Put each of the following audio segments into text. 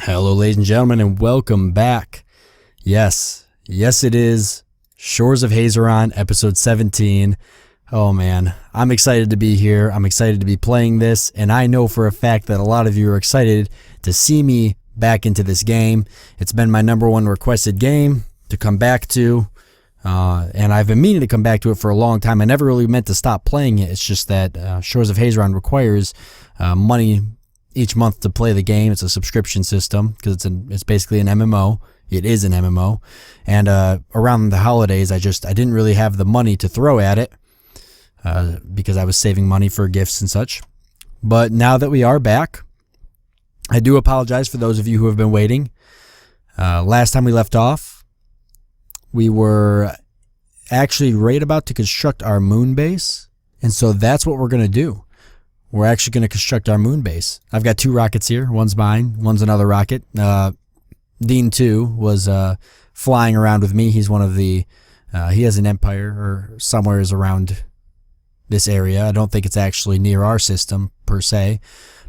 Hello, ladies and gentlemen, and welcome back. Yes, it is Shores of Hazeron, episode 17. Oh man, I'm excited to be here. I'm excited to be playing this, and I know for a fact that a lot of you are excited to see me back into this game. It's been my #1 requested game to come back to, and I've been meaning to come back to it for a long time. I never really meant to stop playing it. It's just that Shores of Hazeron requires money each month to play the game. It's a subscription system because it's basically an MMO. It is an MMO, and around the holidays, I didn't really have the money to throw at it because I was saving money for gifts and such. But now that we are back, I do apologize for those of you who have been waiting. Last time we left off, we were actually right about to construct our moon base, and so that's what we're going to do. We're actually going to construct our moon base. I've got 2 rockets here. One's mine, one's another rocket. Dean 2 was flying around with me. He's one of the, he has an empire or somewhere is around this area. I don't think it's actually near our system per se,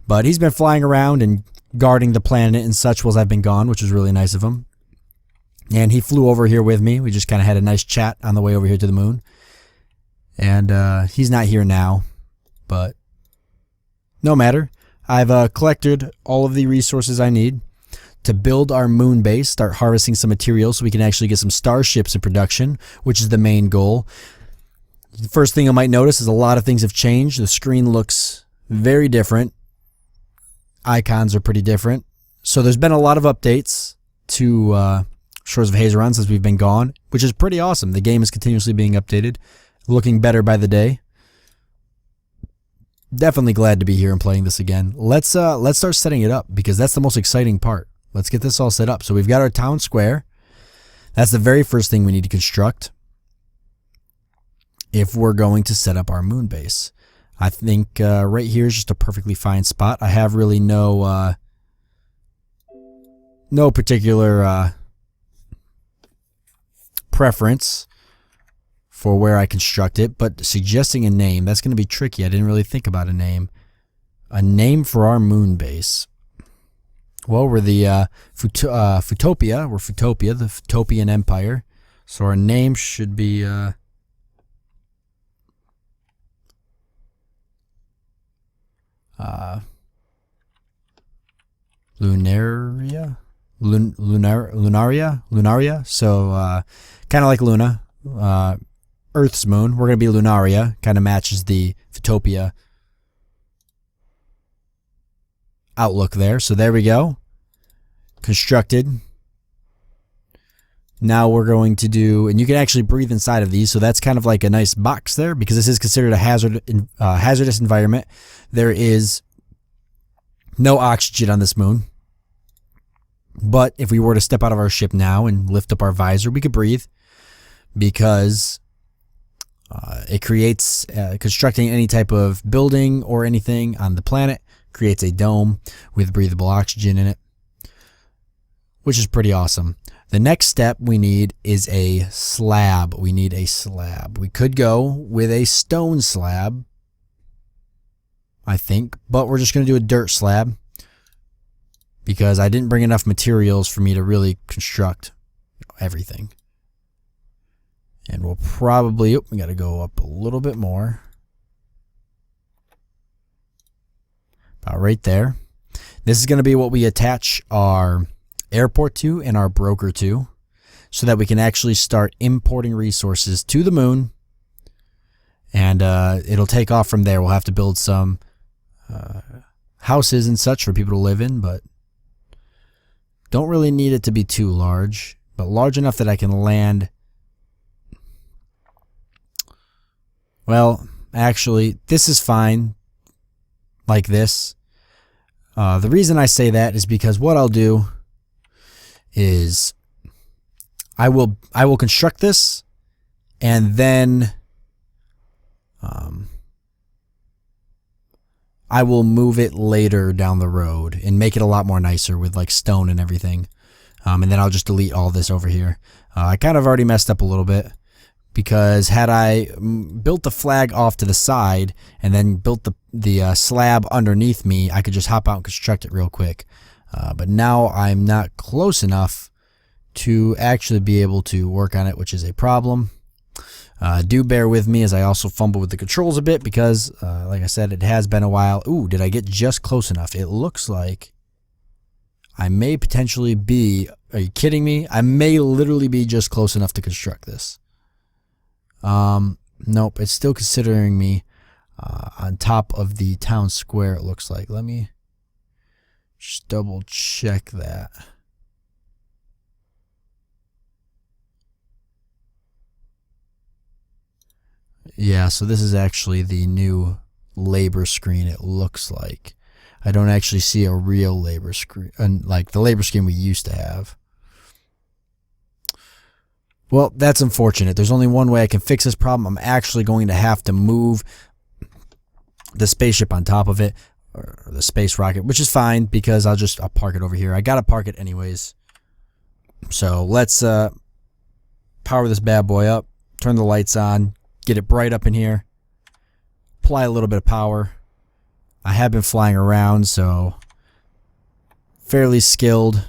but he's been flying around and guarding the planet and such while I've been gone, which was really nice of him. And he flew over here with me. We just kind of had a nice chat on the way over here to the moon. And he's not here now, but no matter. I've collected all of the resources I need to build our moon base, start harvesting some materials so we can actually get some starships in production, which is the main goal. The first thing you might notice is a lot of things have changed. The screen looks very different. Icons are pretty different. So there's been a lot of updates to Shores of Hazeron since we've been gone, which is pretty awesome. The game is continuously being updated, looking better by the day. Definitely glad to be here and playing this again. Let's start setting it up because that's the most exciting part. Let's get this all set up. So we've got our town square. That's the very first thing we need to construct if we're going to set up our moon base. I think right here is just a perfectly fine spot. I have really no particular preference for where I construct it, but suggesting a name, that's going to be tricky. I didn't really think about a name. A name for our moon base. Well, we're the Futopia. We're Futopia, the Futopian Empire. So our name should be Lunaria? Lunaria? So kind of like Luna. Earth's moon. We're going to be Lunaria. Kind of matches the Futopia outlook there. So there we go. Constructed. Now we're going to do, and you can actually breathe inside of these, so that's kind of like a nice box there because this is considered a hazardous environment. There is no oxygen on this moon. But if we were to step out of our ship now and lift up our visor, we could breathe because it creates, constructing any type of building or anything on the planet creates a dome with breathable oxygen in it, which is pretty awesome. The next step we need is a slab. We need a slab. We could go with a stone slab, I think, but we're just going to do a dirt slab because I didn't bring enough materials for me to really construct everything. And we'll probably, we got to go up a little bit more. About right there. This is going to be what we attach our airport to and our broker to so that we can actually start importing resources to the moon. And it'll take off from there. We'll have to build some houses and such for people to live in, but don't really need it to be too large, but large enough that I can land. Well, actually, this is fine like this. The reason I say that is because what I'll do is I will construct this and then I will move it later down the road and make it a lot more nicer with like stone and everything. And then I'll just delete all this over here. I kind of already messed up a little bit because had I built the flag off to the side and then built the slab underneath me, I could just hop out and construct it real quick. But now I'm not close enough to actually be able to work on it, which is a problem. Do bear with me as I also fumble with the controls a bit because, like I said, it has been a while. Ooh, did I get just close enough? It looks like I may potentially be... Are you kidding me? I may literally be just close enough to construct this. Nope, it's still considering me on top of the town square, it looks like. Let me just double check that. Yeah, so this is actually the new labor screen, it looks like. I don't actually see a real labor screen, like the labor screen we used to have. Well, that's unfortunate. There's only one way I can fix this problem. I'm actually going to have to move the spaceship on top of it, or the space rocket, which is fine because I'll park it over here. I gotta park it anyways. So let's power this bad boy up, turn the lights on, get it bright up in here, apply a little bit of power. I have been flying around, so fairly skilled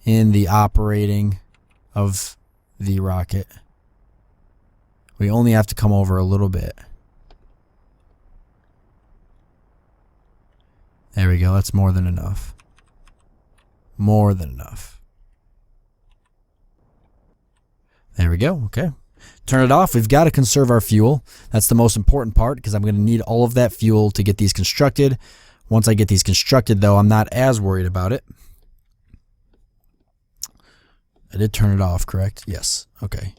in the operating of the rocket. We only have to come over a little bit. There we go. That's more than enough. More than enough. There we go. Okay. Turn it off. We've got to conserve our fuel. That's the most important part because I'm going to need all of that fuel to get these constructed. Once I get these constructed, though, I'm not as worried about it. I did turn it off, correct? Yes. Okay.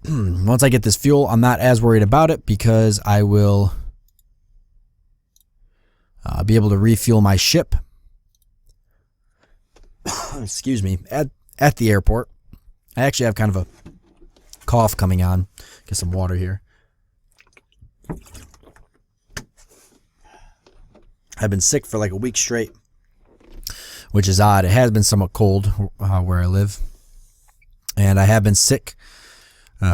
Once I get this fuel, I'm not as worried about it because I will be able to refuel my ship. Excuse me. At the airport. I actually have kind of a cough coming on. Get some water here. I've been sick for like a week straight, which is odd. It has been somewhat cold where I live, and I have been sick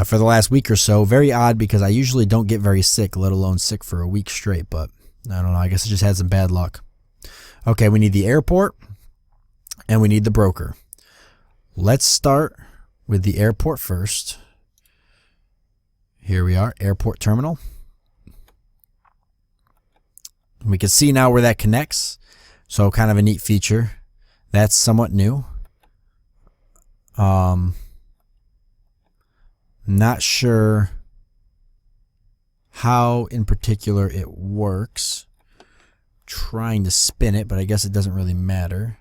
for the last week or so. Very odd because I usually don't get very sick, let alone sick for a week straight, but I don't know. I guess I just had some bad luck. Okay, we need the airport, and we need the broker. Let's start with the airport first. Here we are, airport terminal. We can see now where that connects. So kind of a neat feature. That's somewhat new. Not sure how in particular it works. Trying to spin it, but I guess it doesn't really matter.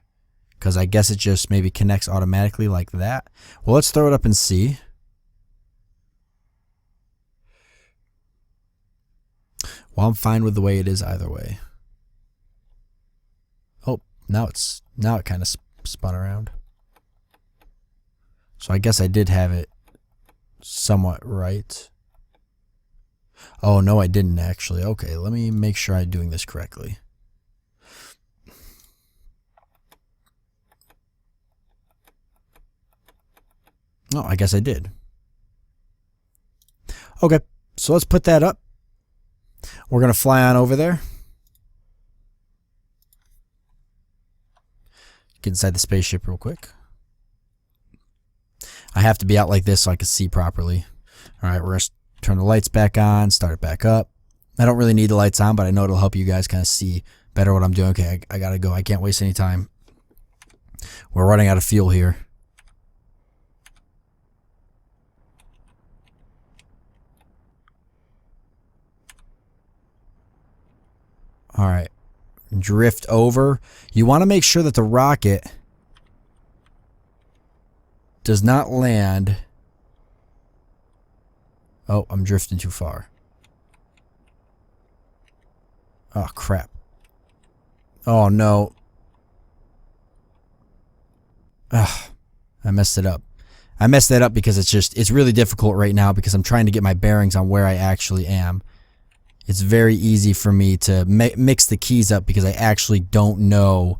Because I guess it just maybe connects automatically like that. Well, let's throw it up and see. Well, I'm fine with the way it is either way. Oh, now it kind of spun around. So I guess I did have it somewhat right. Oh, no, I didn't actually. Okay, let me make sure I'm doing this correctly. Oh, I guess I did. Okay, so let's put that up. We're going to fly on over there. Get inside the spaceship real quick. I have to be out like this so I can see properly. All right, we're going to turn the lights back on, start it back up. I don't really need the lights on, but I know it'll help you guys kind of see better what I'm doing. Okay, I got to go. I can't waste any time. We're running out of fuel here. All right, drift over. You want to make sure that the rocket does not land. Oh, I'm drifting too far. Oh, crap. Oh, no. Ugh, I messed it up. I messed that up because it's really difficult right now because I'm trying to get my bearings on where I actually am. It's very easy for me to mix the keys up because I actually don't know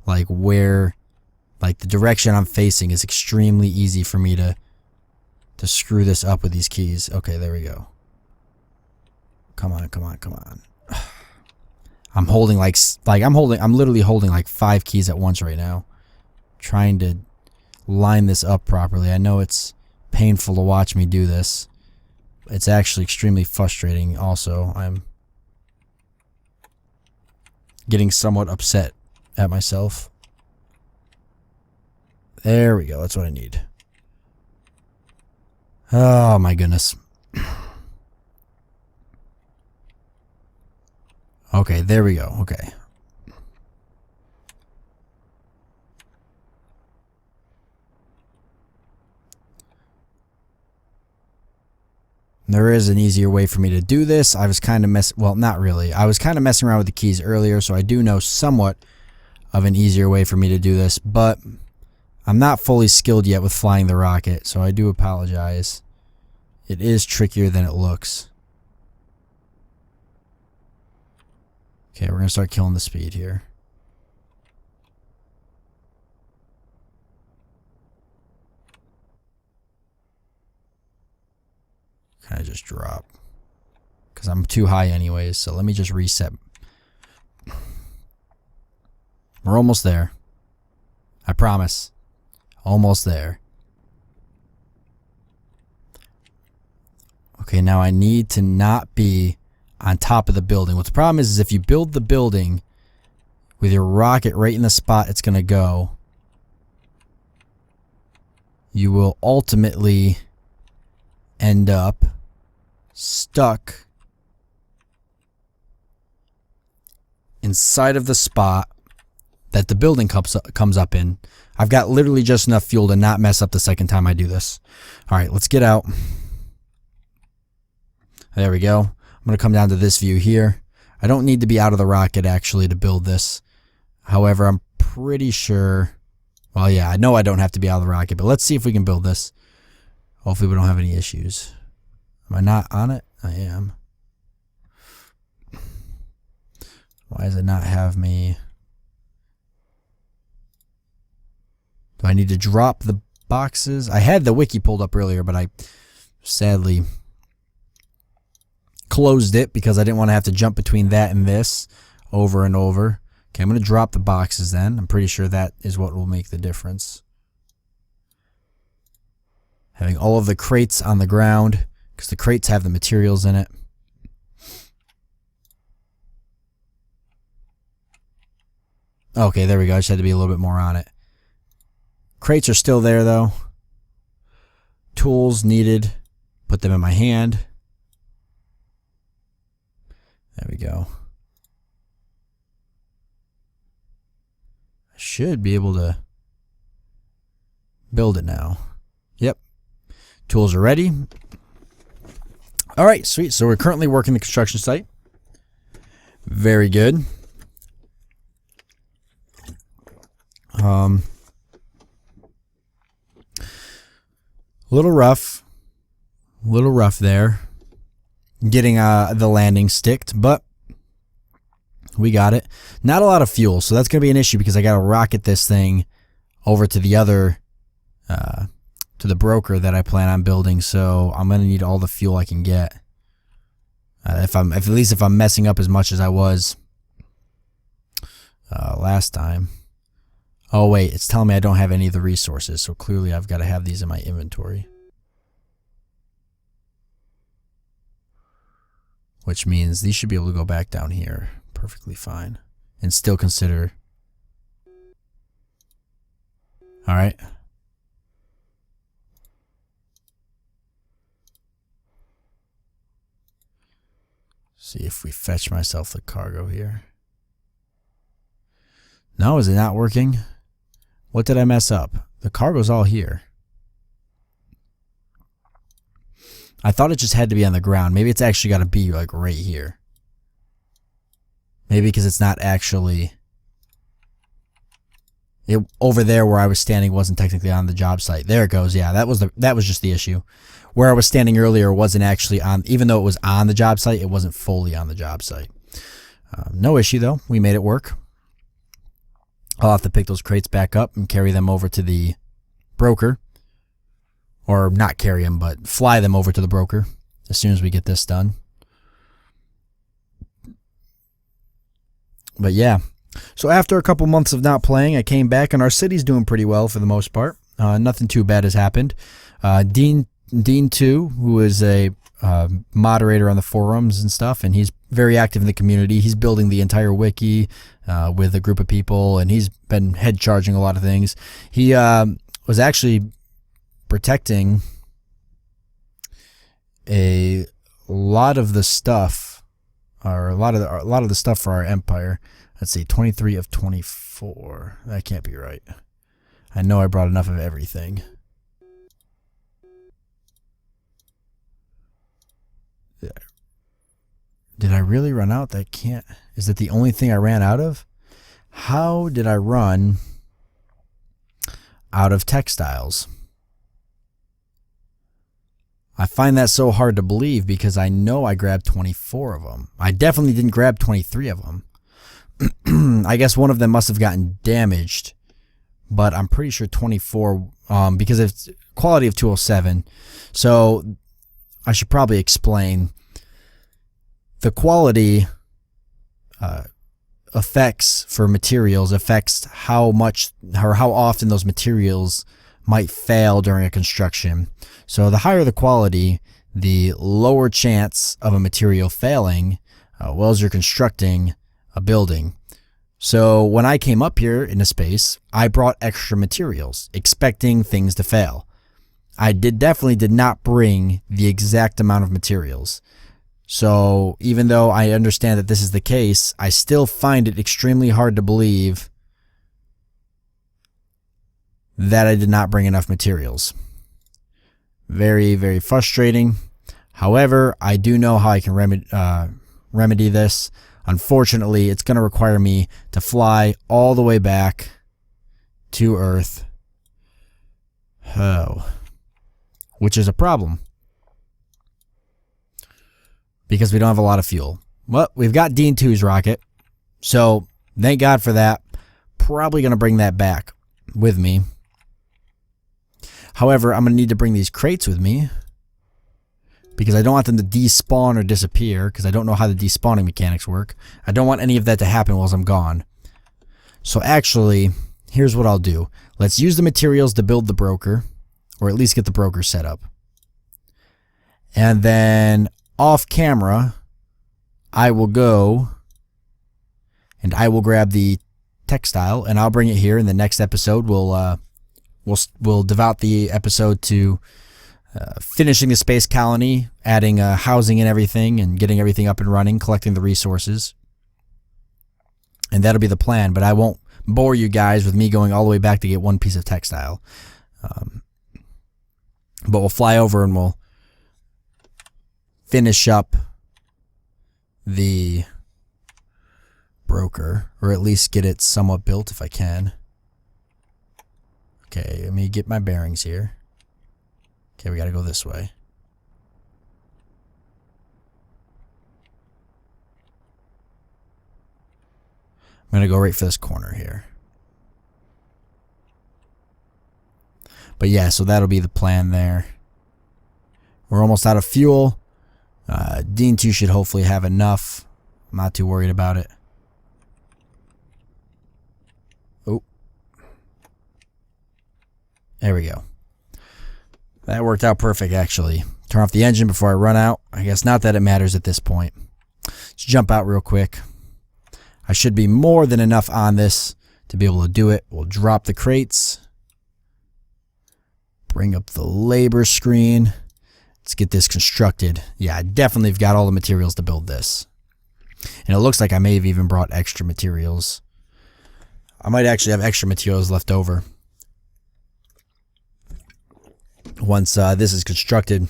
like where, like the direction I'm facing is extremely easy for me to screw this up with these keys. Okay, there we go. Come on, come on, come on. I'm literally holding like 5 keys at once right now, trying to line this up properly. I know it's painful to watch me do this. It's actually extremely frustrating also. I'm getting somewhat upset at myself. There we go. That's what I need. Oh my goodness. Okay, there we go. Okay. There is an easier way for me to do this. I was kind of well, not really. I was kind of messing around with the keys earlier, so I do know somewhat of an easier way for me to do this, but I'm not fully skilled yet with flying the rocket, so I do apologize. It is trickier than it looks. Okay, we're going to start killing the speed here. Can I just drop? Because I'm too high anyways, so let me just reset. We're almost there. I promise. Almost there. Okay, now I need to not be on top of the building. What the problem is if you build the building with your rocket right in the spot it's going to go, you will ultimately end up stuck inside of the spot that the building comes up in. I've got literally just enough fuel to not mess up the second time I do this. Alright, let's get out. There we go. I'm going to come down to this view here. I don't need to be out of the rocket actually to build this. However, I'm pretty sure... Well, yeah, I know I don't have to be out of the rocket, but let's see if we can build this. Hopefully we don't have any issues. Am I not on it? I am. Why does it not have me? Do I need to drop the boxes? I had the wiki pulled up earlier, but I sadly closed it because I didn't want to have to jump between that and this over and over. Okay, I'm going to drop the boxes then. I'm pretty sure that is what will make the difference. Having all of the crates on the ground, because the crates have the materials in it. Okay, there we go. I just had to be a little bit more on it. Crates are still there, though. Tools needed. Put them in my hand. There we go. I should be able to build it now. Yep. Tools are ready. All right, sweet. So we're currently working the construction site. Very good. A little rough there. Getting the landing sticked, but we got it. Not a lot of fuel, so that's going to be an issue because I got to rocket this thing over to the other, to the broker that I plan on building. So I'm going to need all the fuel I can get. At least if I'm messing up as much as I was last time. Oh wait, it's telling me I don't have any of the resources, so clearly I've got to have these in my inventory. Which means these should be able to go back down here perfectly fine and still consider. Alright. See if we fetch myself the cargo here. No, is it not working? What did I mess up? The cargo's all here. I thought it just had to be on the ground. Maybe it's actually got to be like right here. Maybe because it's not actually... over there where I was standing wasn't technically on the job site. There it goes. Yeah, that was just the issue. Where I was standing earlier wasn't actually on... Even though it was on the job site, it wasn't fully on the job site. No issue though. We made it work. I'll have to pick those crates back up and carry them over to the broker. Or not carry them, but fly them over to the broker as soon as we get this done. But yeah. So after a couple months of not playing, I came back, and our city's doing pretty well for the most part. Nothing too bad has happened. Dean 2, who is a moderator on the forums and stuff, and he's very active in the community. He's building the entire wiki with a group of people, and he's been head charging a lot of things. He was actually protecting a lot of the stuff, or a lot of the stuff for our empire. Let's see, 23 of 24. That can't be right. I know I brought enough of everything. Did I really run out? That can't... Is that the only thing I ran out of? How did I run out of textiles? I find that so hard to believe because I know I grabbed 24 of them. I definitely didn't grab 23 of them. I guess one of them must have gotten damaged, but I'm pretty sure 24, because it's quality of 207. So I should probably explain. The quality effects for materials affects how much or how often those materials might fail during a construction. So the higher the quality, the lower chance of a material failing while you're constructing a building. So when I came up here into space, I brought extra materials, expecting things to fail. I definitely did not bring the exact amount of materials. So even though I understand that this is the case, I still find it extremely hard to believe that I did not bring enough materials. Very, very frustrating. However, I do know how I can remedy this. Unfortunately, it's going to require me to fly all the way back to Earth. Oh. Which is a problem, because we don't have a lot of fuel. Well, we've got Dean 2's rocket, so thank God for that. Probably going to bring that back with me. However, I'm going to need to bring these crates with me, because I don't want them to despawn or disappear, because I don't know how the despawning mechanics work. I don't want any of that to happen while I'm gone. So actually, here's what I'll do. Let's use the materials to build the broker, or at least get the broker set up. And then off camera, I will go and I will grab the textile, and I'll bring it here in the next episode. We'll devote the episode to finishing the space colony, adding housing and everything, and getting everything up and running, collecting the resources. And that'll be the plan, but I won't bore you guys with me going all the way back to get one piece of textile. But we'll fly over and we'll finish up the broker, or at least get it somewhat built if I can. Okay, let me get my bearings here. Okay, we gotta go this way. I'm gonna go right for this corner here. But yeah, so that'll be the plan there. We're almost out of fuel. Dean 2 should hopefully have enough. I'm not too worried about it. Oh. There we go. That worked out perfect, actually. Turn off the engine before I run out. I guess not that it matters at this point. Let's jump out real quick. I should be more than enough on this to be able to do it. We'll drop the crates. Bring up the labor screen. Let's get this constructed. Yeah, I definitely have got all the materials to build this. And it looks like I may have even brought extra materials. I might actually have extra materials left over once this is constructed.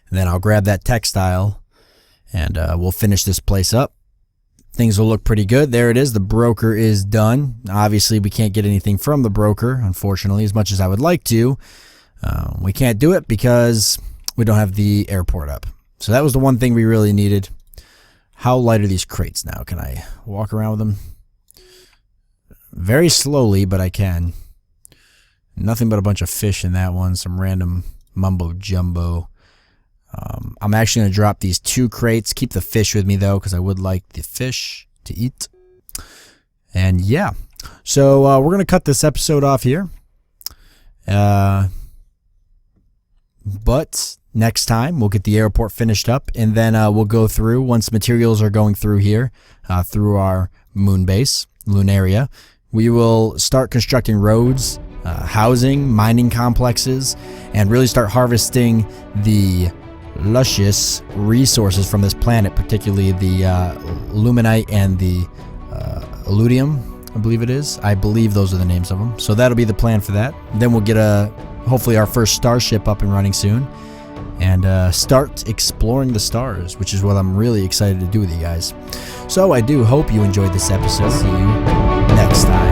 And then I'll grab that textile and we'll finish this place up. Things will look pretty good. There it is. The broker is done. Obviously, we can't get anything from the broker, unfortunately, as much as I would like to. We can't do it because we don't have the airport up. So that was the one thing we really needed. How light are these crates now? Can I walk around with them? Very slowly, but I can. Nothing but a bunch of fish in that one. Some random mumbo jumbo. I'm actually going to drop these 2 crates. Keep the fish with me, though, because I would like the fish to eat. And yeah, so we're going to cut this episode off here. But next time, we'll get the airport finished up, and then we'll go through, once materials are going through here, through our moon base, Lunaria, we will start constructing roads, housing, mining complexes, and really start harvesting the luscious resources from this planet, particularly the luminite and the alludium, I believe it is. I believe those are the names of them. So that'll be the plan for that. Then we'll get hopefully our first starship up and running soon, and start exploring the stars, which is what I'm really excited to do with you guys. So I do hope you enjoyed this episode. See you next time.